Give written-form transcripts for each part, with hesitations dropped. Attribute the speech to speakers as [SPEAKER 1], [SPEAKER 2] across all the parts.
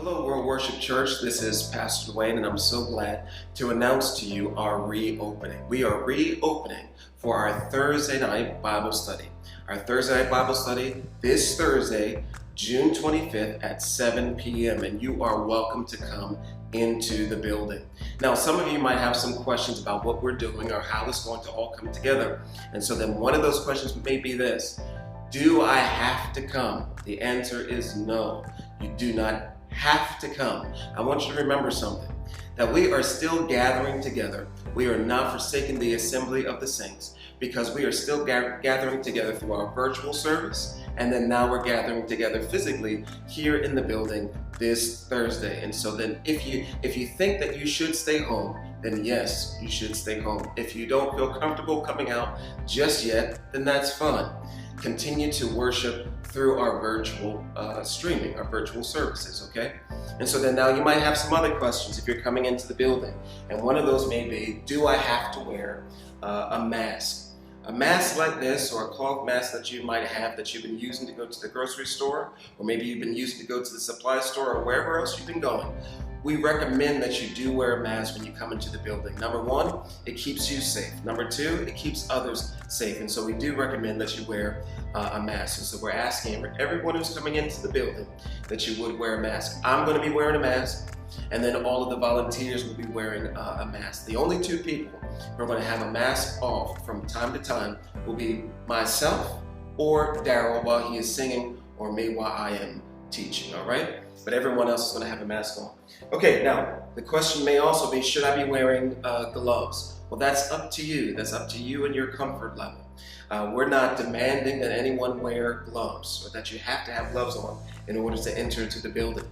[SPEAKER 1] Hello, World Worship Church. This is Pastor Dwayne, and I'm so glad to announce to you our reopening. We are reopening for our Thursday night Bible study. Our Thursday night Bible study this Thursday, June 25th at 7 p.m., and you are welcome to come into the building. Now, some of you might have some questions about what we're doing or how it's going to all come together. And so then one of those questions may be this: do I have to come? The answer is no. You do not have to come. I want you to remember something, that we are still gathering together. We are not forsaking the assembly of the saints, because we are still gathering together through our virtual service, and then now we're gathering together physically here in the building this Thursday. And so then if you think that you should stay home, then yes, you should stay home. If you don't feel comfortable coming out just yet, then that's fine. Continue to worship through our virtual streaming, our virtual services, okay? And so then now you might have some other questions if you're coming into the building. And one of those may be, do I have to wear a mask? A mask like this, or a cloth mask that you might have that you've been using to go to the grocery store, or maybe you've been using to go to the supply store or wherever else you've been going, we recommend that you do wear a mask when you come into the building. Number one, it keeps you safe. Number two, it keeps others safe. And so we do recommend that you wear a mask. And so we're asking everyone who's coming into the building that you would wear a mask. I'm going to be wearing a mask, and then all of the volunteers will be wearing a mask. The only two people who are going to have a mask off from time to time will be myself or Daryl while he is singing, or me while I am teaching, all right? But everyone else is going to have a mask on. Okay, now, the question may also be, should I be wearing gloves? Well, that's up to you. That's up to you and your comfort level. We're not demanding that anyone wear gloves, or that you have to have gloves on in order to enter into the building.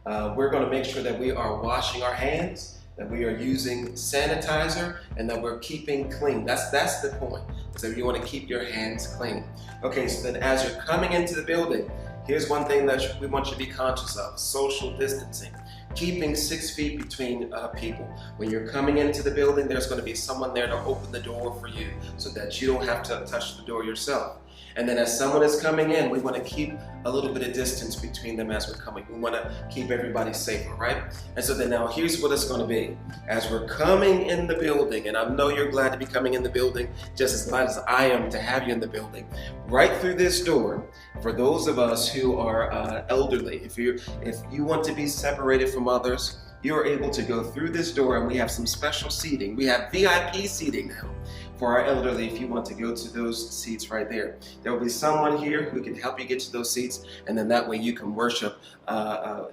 [SPEAKER 1] We're going to make sure that we are washing our hands, that we are using sanitizer, and that we're keeping clean. That's the point, is that you want to keep your hands clean. Okay, so then as you're coming into the building, here's one thing that we want you to be conscious of: social distancing. Keeping 6 feet between people. When you're coming into the building, there's going to be someone there to open the door for you so that you don't have to touch the door yourself. And then as someone is coming in, we want to keep a little bit of distance between them as we're coming. We want to keep everybody safe, all right? And so then now here's what it's going to be. As we're coming in the building, and I know you're glad to be coming in the building just as glad as I am to have you in the building. Right through this door, for those of us who are elderly, if you want to be separated from others, you're able to go through this door, and we have some special seating. We have VIP seating now for our elderly. If you want to go to those seats right there, there will be someone here who can help you get to those seats, and then that way you can worship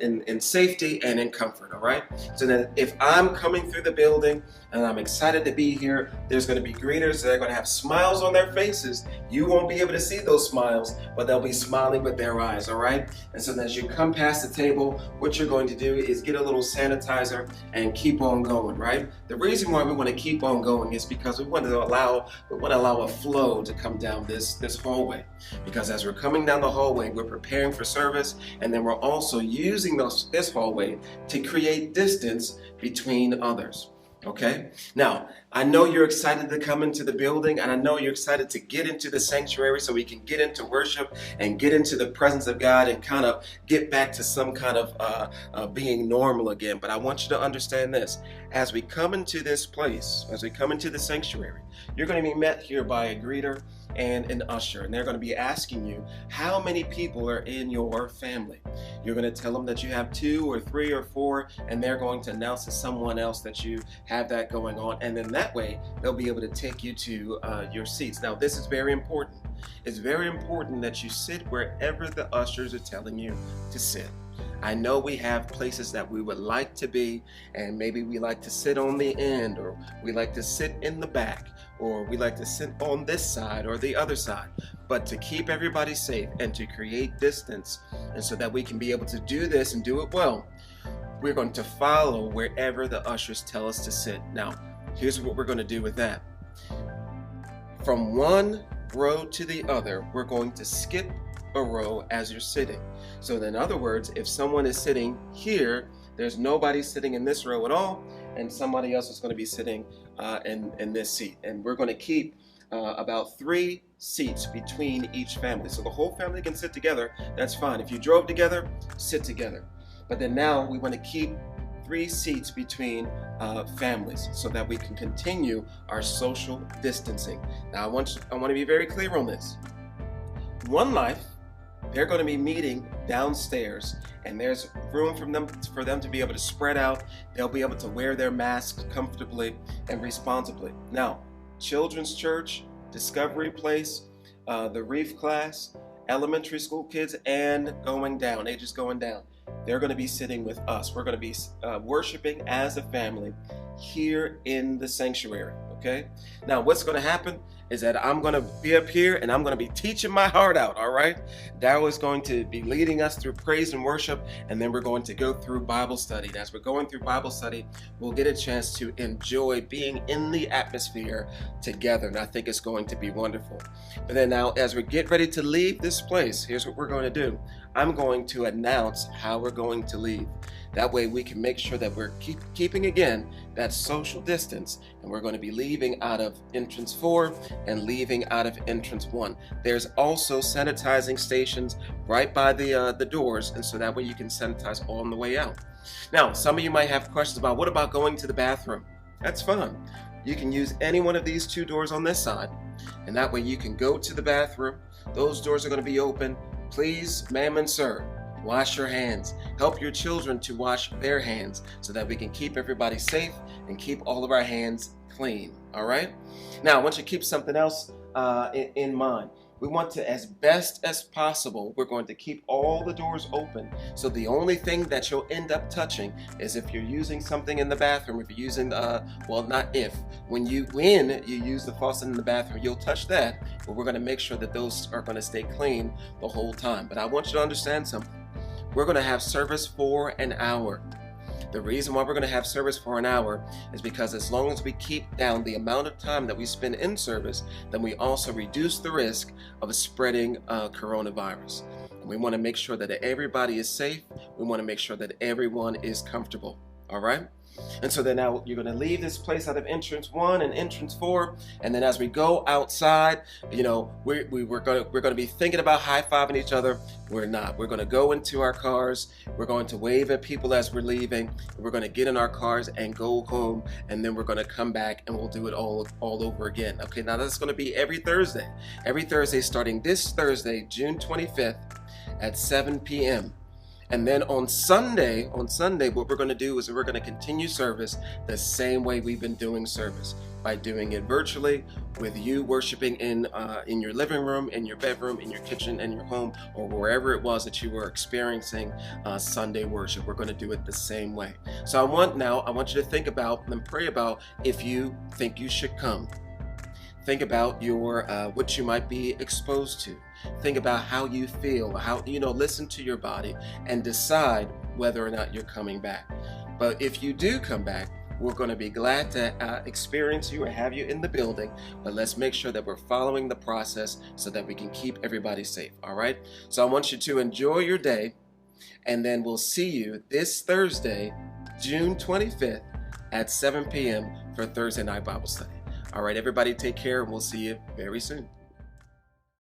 [SPEAKER 1] in safety and in comfort, all right? So then if I'm coming through the building and I'm excited to be here, there's going to be greeters that are going to have smiles on their faces. You won't be able to see those smiles, but they'll be smiling with their eyes, all right? And so then as you come past the table, what you're going to do is get a little sanitizer and keep on going, right? The reason why we want to keep on going is because we want to allow a flow to come down this hallway. Because as we're coming down the hallway, we're preparing for service, and then we're also using this hallway to create distance between others. Okay? Now, I know you're excited to come into the building, and I know you're excited to get into the sanctuary so we can get into worship and get into the presence of God and kind of get back to some kind of being normal again. But I want you to understand this. As we come into this place, as we come into the sanctuary, you're going to be met here by a greeter and an usher, and they're going to be asking you how many people are in your family. You're going to tell them that you have 2 or 3 or 4, and they're going to announce to someone else that you have that going on, and then that way they'll be able to take you to your seats. Now, this is very important. It's very important that you sit wherever the ushers are telling you to sit. I know we have places that we would like to be, and maybe we like to sit on the end, or we like to sit in the back, or we like to sit on this side or the other side. But to keep everybody safe and to create distance, and so that we can be able to do this and do it well, we're going to follow wherever the ushers tell us to sit. Now, here's what we're going to do with that. From one row to the other, we're going to skip a row as you're sitting. So in other words, if someone is sitting here, there's nobody sitting in this row at all, and somebody else is going to be sitting in this seat. And we're going to keep about 3 seats between each family. So the whole family can sit together. That's fine. If you drove together, sit together. but then now we want to keep 3 seats between families so that we can continue our social distancing. Now I want to be very clear on this. One Life, they're going to be meeting downstairs, and there's room for them to be able to spread out. They'll be able to wear their masks comfortably and responsibly. Now, Children's Church, Discovery Place, the Reef class, elementary school kids, and ages going down, they're going to be sitting with us. We're going to be worshiping as a family here in the sanctuary. Okay? Now, what's going to happen is that I'm going to be up here and I'm going to be teaching my heart out, all right? Darryl is going to be leading us through praise and worship, and then we're going to go through Bible study. And as we're going through Bible study, we'll get a chance to enjoy being in the atmosphere together, and I think it's going to be wonderful. But then now, as we get ready to leave this place, here's what we're going to do. I'm going to announce how we're going to leave. That way we can make sure that we're keeping, again, that social distance, and we're going to be leaving out of entrance 4 and leaving out of entrance 1. There's also sanitizing stations right by the doors, and so that way you can sanitize on the way out. Now, some of you might have questions about, what about going to the bathroom? That's fun. You can use any one of these 2 doors on this side, and that way you can go to the bathroom. Those doors are going to be open. Please, ma'am and sir, wash your hands. Help your children to wash their hands so that we can keep everybody safe and keep all of our hands clean, all right? Now, I want you to keep something else in mind. We want to, as best as possible, we're going to keep all the doors open. So the only thing that you'll end up touching is if you're using something in the bathroom, if you're using, when you use the faucet in the bathroom, you'll touch that, but we're going to make sure that those are going to stay clean the whole time. But I want you to understand something. We're going to have service for an hour. The reason why we're going to have service for an hour is because as long as we keep down the amount of time that we spend in service, then we also reduce the risk of spreading coronavirus. And we want to make sure that everybody is safe. We want to make sure that everyone is comfortable. All right? And so then now you're going to leave this place out of entrance 1 and entrance 4, and then as we go outside, we're going to be thinking about high-fiving each other. We're not. We're going to go into our cars. We're going to wave at people as we're leaving. We're going to get in our cars and go home, and then we're going to come back and we'll do it all over again. Okay, now that's going to be every Thursday. Every Thursday starting this Thursday, June 25th at 7 p.m. And then on Sunday, what we're going to do is we're going to continue service the same way we've been doing service, by doing it virtually, with you worshiping in your living room, in your bedroom, in your kitchen, in your home, or wherever it was that you were experiencing Sunday worship. We're going to do it the same way. So I want you to think about and pray about if you think you should come. Think about your what you might be exposed to. Think about how you feel, listen to your body and decide whether or not you're coming back. But if you do come back, we're going to be glad to experience you or have you in the building, but let's make sure that we're following the process so that we can keep everybody safe, all right? So I want you to enjoy your day, and then we'll see you this Thursday, June 25th at 7 p.m. for Thursday Night Bible Study. All right, everybody, take care, and we'll see you very soon.